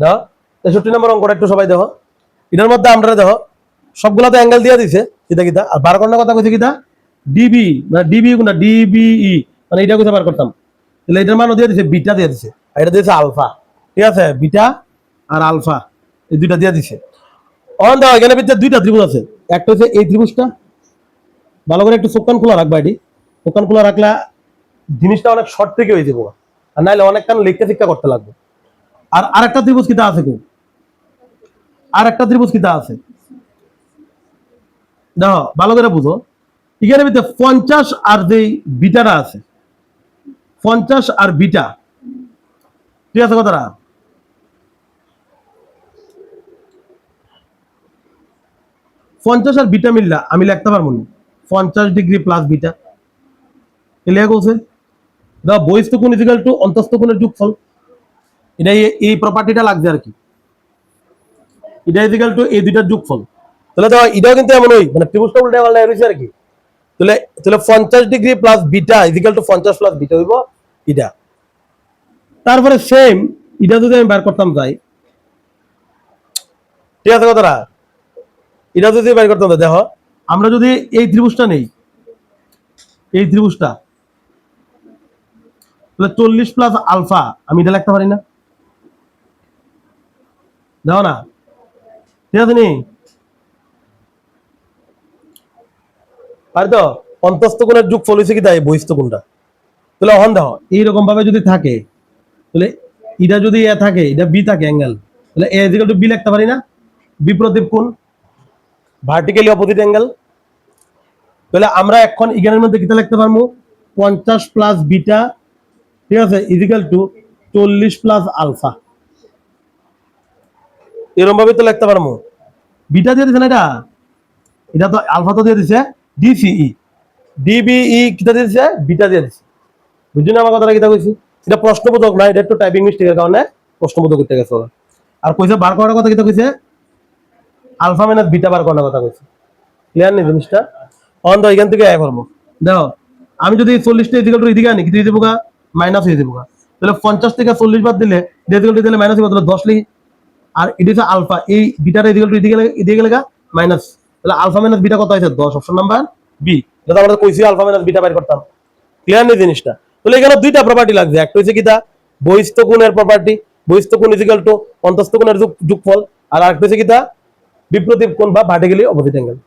দেখো 63 নম্বর অঙ্কটা একটু সবাই দেখো। এটার মধ্যে আমরা দেখো সবগুলা তো অ্যাঙ্গেল দিয়ে দিছে কিতা কিতা, আর বার করার কথা কইছে কিতা ডিবি, মানে ডিবি কোনটা ডিবিই, মানে এটা কইছে বার করতাম, তাহলে এটার মানও দিয়ে দিছে বিটা দিয়ে দিছে, আর এটা দিয়েছে আলফা। ঠিক আছে, বিটা আর আলফা এই দুইটা দিয়ে দিছে। অন দাও এখানে ভিতরে দুইটা ত্রিভুজ আছে, একটা হচ্ছে এই ত্রিভুজটা, ভালো করে একটু চোখ খোলা রাখবা, এটি চোখ খোলা রাখলে জিনিসটা অনেক শর্ট থেকে হয়ে যাবো, আর নাইলে অনেক কান লেখা ফিক্কা করতে লাগবে। আর আরেকটা ত্রিভুজ কিতা আছে কি, আর একটা ত্রিভুজ কিতা আছে দেখো ভালো করে বুঝো। এখানে ভিতরে 50 আর যে বিটাটা আছে, 50 আর বিটা, ঠিক আছে কথাটা? 50 আর বিটা মিললা আমি লিখতে পারবো না 50 ডিগ্রি প্লাস বিটা, ক্লিয়ার করছে? দা বহিস্থ কোণ ইকুয়াল টু অন্তস্থ কোণের যোগফল, এটা এই প্রপার্টিটা লাগছে আর কি, এটা ইকুয়াল টু এই দুইটার যোগফল। তাহলে দেখো এটাও কিন্তু এমন ওই মানে ত্রিভুজটা উল্টে পাল্টে রয়েছে আর কি। তাহলে তাহলে 50 degree plus beta equal to 50 plus beta হইব এটা। তারপরে সেম এটা যদি আমি বার করতাম যাই, ঠিক আছে কথাটা? এটা যদি বের করতে হবে, দেখো আমরা যদি এই ত্রিভুজটা নেই, এই ত্রিভুজটা, তাহলে 40 প্লাস আলফা আমি এটা লিখতে পারি না? দেখো না, ঠিক আছে নি? পারি তো? অন্তস্থ কোণের যোগফল হইছে কি তাই বহিস্থ কোণটা। তাহলে অহন দেখো এইরকম ভাবে যদি থাকে, তাহলে এটা যদি এ থাকে, এটা বি থাকে অ্যাঙ্গেল, তাহলে এ ইকুয়াল টু বি লিখতে পারি না? বিপ্রতীপ কোণ, ভার্টিক্যালি অপোজিট অ্যাঙ্গেল। তাহলে আমরা এখন ইগেনের মধ্যে কিটা লিখতে পারবো 50 প্লাস বিটা, ঠিক আছে, ইকুয়াল টু 40 প্লাস আলফা, এরকম ভাবে তো লিখতে পারবো। বিটা দিয়ে দিছে না এটা, এটা তো আলফা তো দিয়ে দিছে ডিসিই, ডিবিই কিটা দিয়ে দিছে বিটা দিয়ে দিছে, বুঝলি না আমার কথাটা কিটা কইছি? এটা প্রশ্নবোধক না, এটা একটু টাইপিং মিস্টেকের কারণে প্রশ্নবোধক করতে গেছে। আর কইছে বার করার কথা কিটা কইছে আলফা মাইনাস বিটা বার করার কথা কইছে। ক্লিয়ার নেই জিনিসটা? অন তো এখান থেকে আয় করবো। দেখো আমি যদি 40টা ইকুয়াল টু এদিকে আনি কি দিয়ে দেবো গা মাইনাস হয়ে যাবো গা, তাহলে 50 থেকে 40 বাদ দিলে ইকুয়াল টু দিলে মাইনাস হবে, তাহলে 10 লিখি। আর এটা হচ্ছে আলফা, এই বিটাটা ইকুয়াল টু এদিকে গেলে গা মাইনাস, তাহলে আলফা মাইনাস বিটা কত হয়েছে 10, অপশন নাম্বার বি। যেটা আমরা কইছি আলফা মাইনাস বিটা বাইর করতাম। ক্লিয়ার নেই জিনিসটা? তাহলে এখানে দুইটা প্রপার্টি লাগছে, একটা হচ্ছে কিটা বহিস্থ কোণের প্রপার্টি, বহিস্থ কোণ ইকুয়াল টু অন্তস্থ কোণের যোগফল, আর আরেকটা হচ্ছে কিটা বিপ্রতীপ কোণ বা ভার্টিক্যালি অপোজিট অ্যাঙ্গেল।